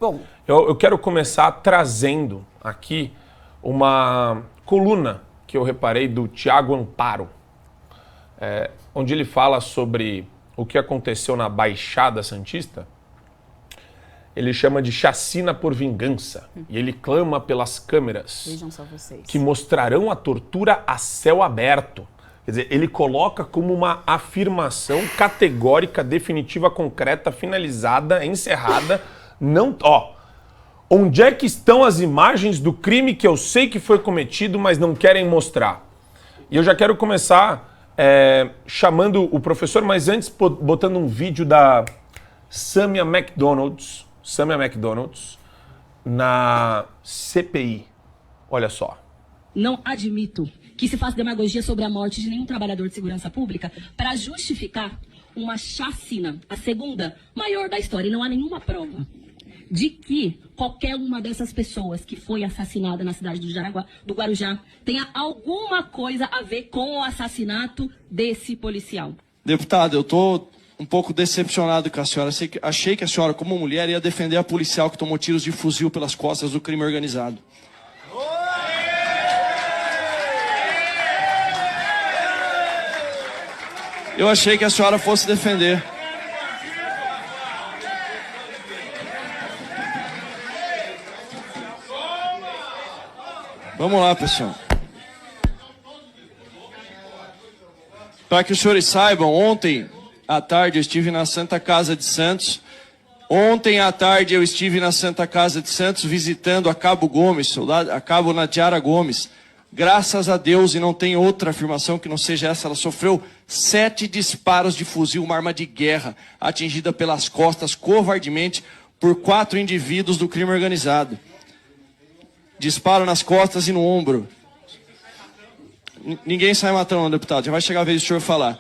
Bom, eu quero começar trazendo aqui uma coluna que eu reparei do Tiago Amparo, onde ele fala sobre o que aconteceu na Baixada Santista. Ele chama de chacina por vingança. E ele clama pelas câmeras. Vejam só vocês. Que mostrarão a tortura a céu aberto. Quer dizer, ele coloca como uma afirmação categórica, definitiva, concreta, finalizada, encerrada. Não, onde é que estão as imagens do crime que eu sei que foi cometido, mas não querem mostrar? E eu já quero começar chamando o professor, mas antes botando um vídeo da Samia McDonald's na CPI. Olha só. Não admito que se faça demagogia sobre a morte de nenhum trabalhador de segurança pública para justificar uma chacina, a segunda maior da história. E não há nenhuma prova de que qualquer uma dessas pessoas que foi assassinada na cidade do Guarujá tenha alguma coisa a ver com o assassinato desse policial. Deputado, eu estou um pouco decepcionado com a senhora. Achei que a senhora, como mulher, ia defender a policial que tomou tiros de fuzil pelas costas do crime organizado. Eu achei que a senhora fosse defender. Vamos lá, pessoal. Para que os senhores saibam, ontem à tarde eu estive na Santa Casa de Santos. Ontem à tarde eu estive na Santa Casa de Santos visitando a Cabo Gomes, a Cabo Nadiara Gomes. Graças a Deus, e não tem outra afirmação que não seja essa, ela sofreu 7 disparos de fuzil, uma arma de guerra, atingida pelas costas covardemente por 4 indivíduos do crime organizado. Disparo nas costas e no ombro. Ninguém sai matando, deputado, já vai chegar a vez do senhor falar.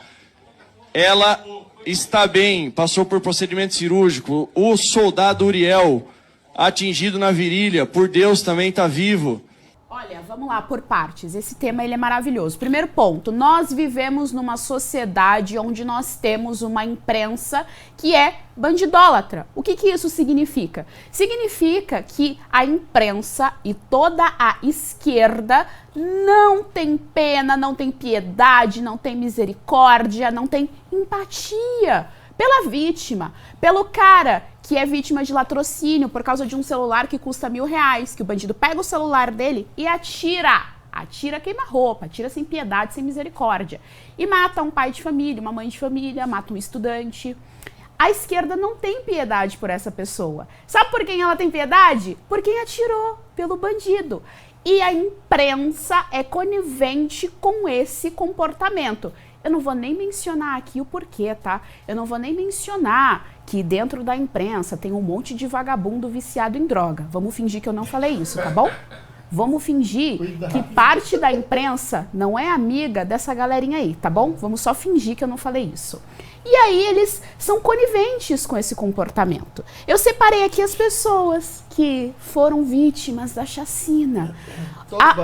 Ela está bem, passou por procedimento cirúrgico. O soldado Uriel, atingido na virilha, por Deus também está vivo. Olha, vamos lá por partes. Esse tema ele é maravilhoso. Primeiro ponto, nós vivemos numa sociedade onde nós temos uma imprensa que é bandidólatra. O que isso significa? Significa que a imprensa e toda a esquerda não tem pena, não tem piedade, não tem misericórdia, não tem empatia pela vítima, pelo cara que é vítima de latrocínio por causa de um celular que custa R$1.000, que o bandido pega o celular dele e atira queima-roupa, atira sem piedade, sem misericórdia, e mata um pai de família, uma mãe de família, mata um estudante. A esquerda não tem piedade por essa pessoa. Sabe por quem ela tem piedade? Por quem atirou, pelo bandido. E a imprensa é conivente com esse comportamento. Eu não vou nem mencionar aqui o porquê, tá? Eu não vou nem mencionar que dentro da imprensa tem um monte de vagabundo viciado em droga. Vamos fingir que eu não falei isso, tá bom? Vamos fingir que parte da imprensa não é amiga dessa galerinha aí, tá bom? Vamos só fingir que eu não falei isso. E aí eles são coniventes com esse comportamento. Eu separei aqui as pessoas que foram vítimas da chacina.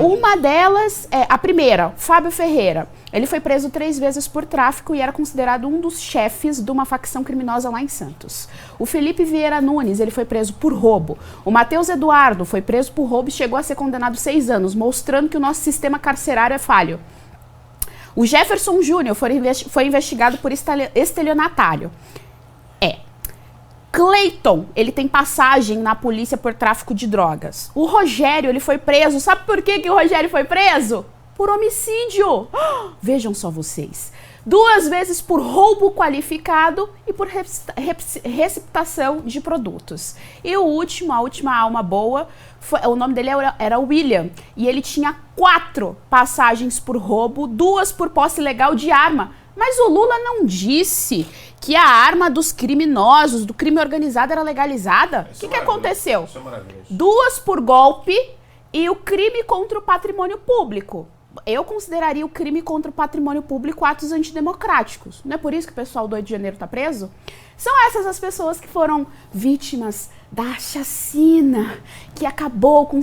Uma delas é a primeira, Fábio Ferreira. Ele foi preso 3 vezes por tráfico e era considerado um dos chefes de uma facção criminosa lá em Santos. O Felipe Vieira Nunes, ele foi preso por roubo. O Matheus Eduardo foi preso por roubo e chegou a ser condenado 6 anos, mostrando que o nosso sistema carcerário é falho. O Jefferson Júnior foi investigado por estelionatário. Cleiton, ele tem passagem na polícia por tráfico de drogas. O Rogério, ele foi preso. Sabe por que o Rogério foi preso? Por homicídio. Vejam só vocês. 2 vezes por roubo qualificado e por receptação de produtos. E a última alma boa, o nome dele era William. E ele tinha 4 passagens por roubo, 2 por posse ilegal de arma. Mas o Lula não disse que a arma dos criminosos, do crime organizado, era legalizada. O que aconteceu? 2 por golpe e o crime contra o patrimônio público. Eu consideraria o crime contra o patrimônio público atos antidemocráticos. Não é por isso que o pessoal do 8 de janeiro está preso? São essas as pessoas que foram vítimas da chacina, que acabou com...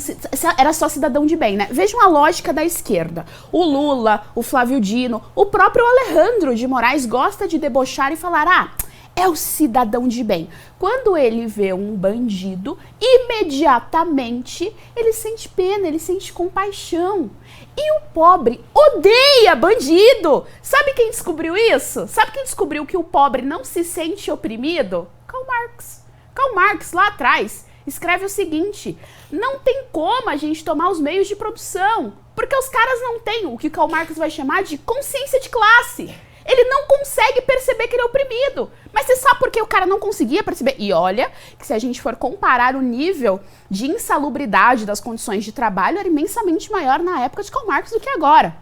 Era só cidadão de bem, né? Vejam a lógica da esquerda. O Lula, o Flávio Dino, o próprio Alejandro de Moraes gosta de debochar e falar, é o cidadão de bem. Quando ele vê um bandido, imediatamente ele sente pena, ele sente compaixão. E o pobre odeia bandido. Sabe quem descobriu isso? Sabe quem descobriu que o pobre não se sente oprimido? Karl Marx. Karl Marx, lá atrás, escreve o seguinte: não tem como a gente tomar os meios de produção, porque os caras não têm o que Karl Marx vai chamar de consciência de classe. Ele não consegue perceber que ele é oprimido. Mas você sabe por que o cara não conseguia perceber? E olha que se a gente for comparar o nível de insalubridade das condições de trabalho, era imensamente maior na época de Karl Marx do que agora.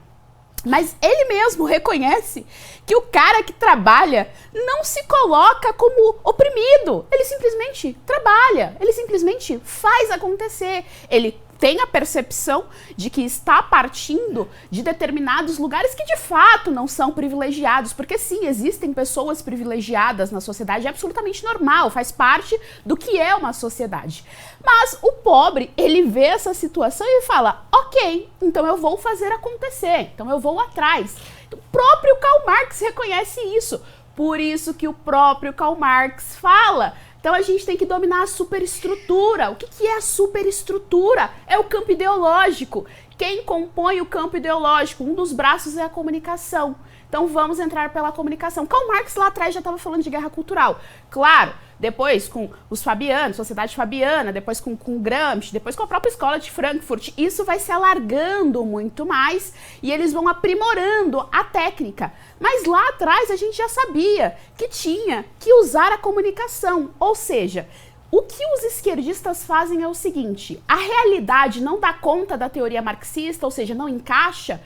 Mas ele mesmo reconhece que o cara que trabalha não se coloca como oprimido. Ele simplesmente trabalha, ele simplesmente faz acontecer. Ele tem a percepção de que está partindo de determinados lugares que de fato não são privilegiados, porque sim, existem pessoas privilegiadas na sociedade, é absolutamente normal, faz parte do que é uma sociedade. Mas o pobre, ele vê essa situação e fala: ok, então eu vou fazer acontecer, então eu vou atrás. O próprio Karl Marx reconhece isso, por isso que o próprio Karl Marx fala: então a gente tem que dominar a superestrutura. O que é a superestrutura? É o campo ideológico. Quem compõe o campo ideológico? Um dos braços é a comunicação. Então vamos entrar pela comunicação. Karl Marx lá atrás já estava falando de guerra cultural. Claro, depois com os Fabianos, Sociedade Fabiana, depois com Gramsci, depois com a própria Escola de Frankfurt. Isso vai se alargando muito mais e eles vão aprimorando a técnica. Mas lá atrás a gente já sabia que tinha que usar a comunicação. Ou seja, o que os esquerdistas fazem é o seguinte: a realidade não dá conta da teoria marxista, ou seja, não encaixa.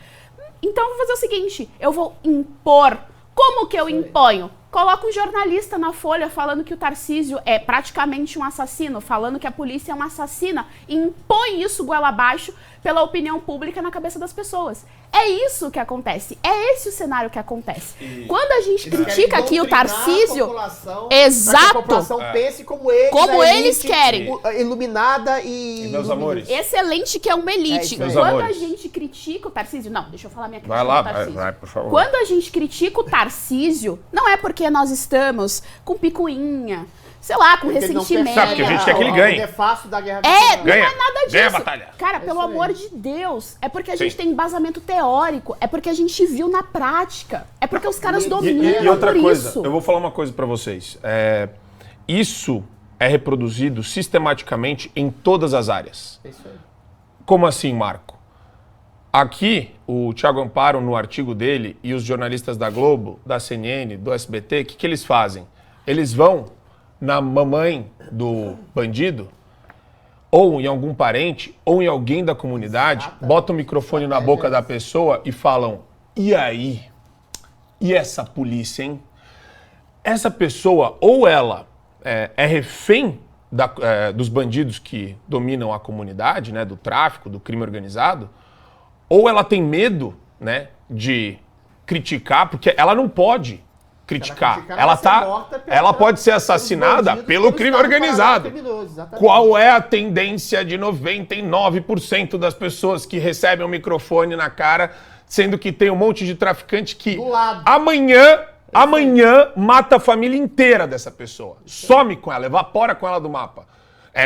Então eu vou fazer o seguinte: eu vou impor. Como que eu imponho? Coloca um jornalista na Folha falando que o Tarcísio é praticamente um assassino, falando que a polícia é uma assassina, e impõe isso goela abaixo pela opinião pública na cabeça das pessoas. É isso que acontece, é esse o cenário que acontece. Quando a gente critica aqui o Tarcísio, exato, que a população pense como eles, como eles querem, iluminada e meus amores, excelente, que é uma elite. Quando a gente critica o Tarcísio, não, deixa eu falar minha crítica vai lá, do Tarcísio. vai, por favor. Quando a gente critica o Tarcísio, não é porque nós estamos com picuinha, sei lá, com ressentimento. Sabe, porque a gente quer que ele ganhe. É fácil da guerra Não ganha, é nada disso. ganha a batalha. Cara, pelo amor de Deus, é porque a gente Sim. tem embasamento teórico, é porque a gente viu na prática, é porque os caras dominam E outra por coisa, isso. eu vou falar uma coisa pra vocês. Isso é reproduzido sistematicamente em todas as áreas. Isso aí. Como assim, Marco? Aqui, o Thiago Amparo, no artigo dele, e os jornalistas da Globo, da CNN, do SBT, o que eles fazem? Eles vão na mamãe do bandido, ou em algum parente, ou em alguém da comunidade, botam o microfone na boca da pessoa e falam: e aí? E essa polícia, hein? Essa pessoa, ou ela é refém dos bandidos que dominam a comunidade, né, do tráfico, do crime organizado, ou ela tem medo, né, de criticar, porque ela não pode criticar. Ela pode ser assassinada pelo crime organizado. Qual é a tendência de 99% das pessoas que recebem um microfone na cara, sendo que tem um monte de traficante que amanhã mata a família inteira dessa pessoa. Some com ela, evapora com ela do mapa.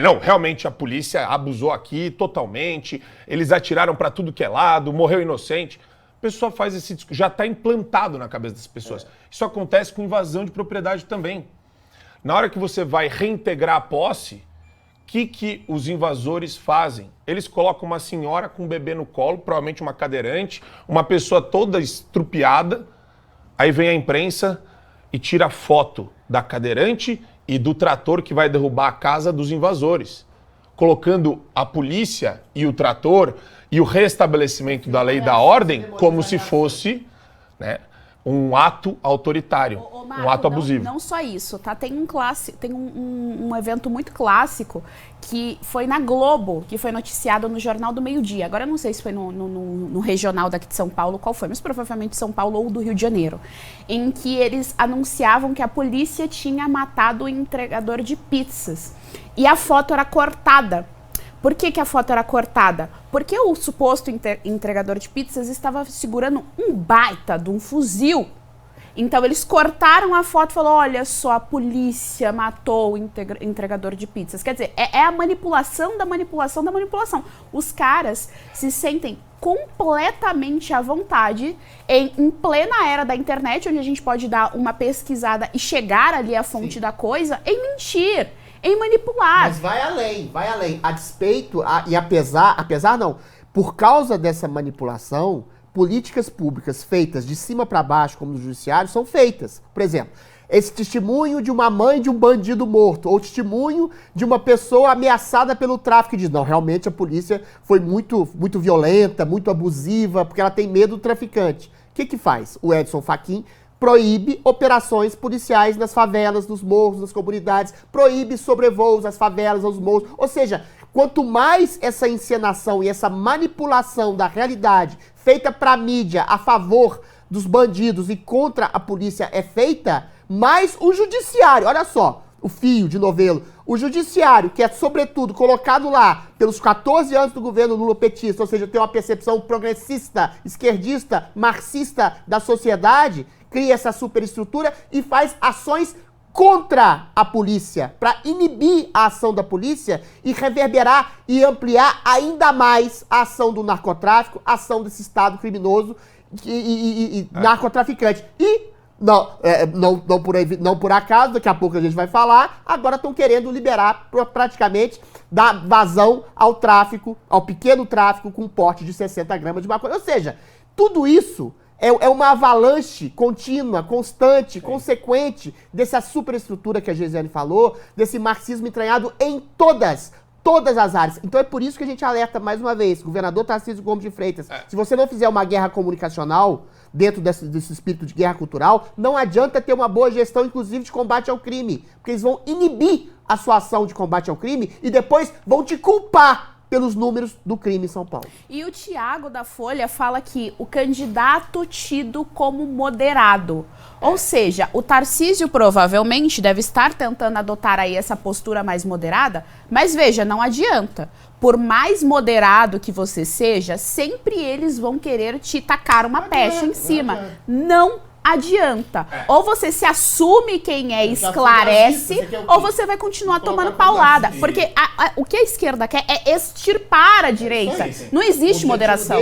Não, realmente a polícia abusou aqui totalmente, eles atiraram pra tudo que é lado, morreu inocente. A pessoa faz esse discurso, já está implantado na cabeça das pessoas. Isso acontece com invasão de propriedade também. Na hora que você vai reintegrar a posse, o que os invasores fazem? Eles colocam uma senhora com um bebê no colo, provavelmente uma cadeirante, uma pessoa toda estrupiada, aí vem a imprensa e tira foto da cadeirante e do trator que vai derrubar a casa dos invasores, colocando a polícia e o trator e o restabelecimento da lei e da ordem como se fosse, né, um ato autoritário, Marco, um ato abusivo. Não só isso, tá? Tem um evento muito clássico que foi na Globo, que foi noticiado no Jornal do Meio-Dia. Agora eu não sei se foi no regional daqui de São Paulo, qual foi, mas provavelmente São Paulo ou do Rio de Janeiro, em que eles anunciavam que a polícia tinha matado o entregador de pizzas. E a foto era cortada. Por que a foto era cortada? Porque o suposto entregador de pizzas estava segurando um baita de um fuzil. Então eles cortaram a foto e falaram, olha só, a polícia matou o entregador de pizzas. Quer dizer, é a manipulação da manipulação da manipulação. Os caras se sentem completamente à vontade em plena era da internet, onde a gente pode dar uma pesquisada e chegar ali à fonte da coisa, em mentir, em manipular. Mas vai além, vai além. A despeito, e apesar não, por causa dessa manipulação, políticas públicas feitas de cima para baixo, como no judiciário, são feitas. Por exemplo, esse testemunho de uma mãe de um bandido morto, ou testemunho de uma pessoa ameaçada pelo tráfico, e diz, não, realmente a polícia foi muito, muito violenta, muito abusiva, porque ela tem medo do traficante. O que faz? O Edson Fachin proíbe operações policiais nas favelas, nos morros, nas comunidades, proíbe sobrevoos às favelas, aos morros, ou seja, quanto mais essa encenação e essa manipulação da realidade feita para mídia a favor dos bandidos e contra a polícia é feita, mais o judiciário, olha só, o fio de novelo, o judiciário, que é sobretudo colocado lá pelos 14 anos do governo Lula petista, ou seja, tem uma percepção progressista, esquerdista, marxista da sociedade, cria essa superestrutura e faz ações contra a polícia, para inibir a ação da polícia e reverberar e ampliar ainda mais a ação do narcotráfico, a ação desse Estado criminoso e narcotraficante. E, não por acaso, daqui a pouco a gente vai falar, agora estão querendo liberar praticamente, dar vazão ao tráfico, ao pequeno tráfico com porte de 60 gramas de maconha. Ou seja, tudo isso é uma avalanche contínua, constante, consequente dessa superestrutura que a Geisiane falou, desse marxismo entranhado em todas as áreas. Então é por isso que a gente alerta mais uma vez, governador Tarcísio Gomes de Freitas, se você não fizer uma guerra comunicacional dentro desse espírito de guerra cultural, não adianta ter uma boa gestão, inclusive de combate ao crime, porque eles vão inibir a sua ação de combate ao crime e depois vão te culpar pelos números do crime em São Paulo. E o Tiago da Folha fala que o candidato tido como moderado. Ou seja, o Tarcísio provavelmente deve estar tentando adotar aí essa postura mais moderada, mas veja, não adianta. Por mais moderado que você seja, sempre eles vão querer te tacar uma pecha em cima. Não adianta. Ou você se assume quem é, esclarece, ou você vai continuar tomando paulada. Porque o que a esquerda quer é extirpar a direita. Não existe moderação.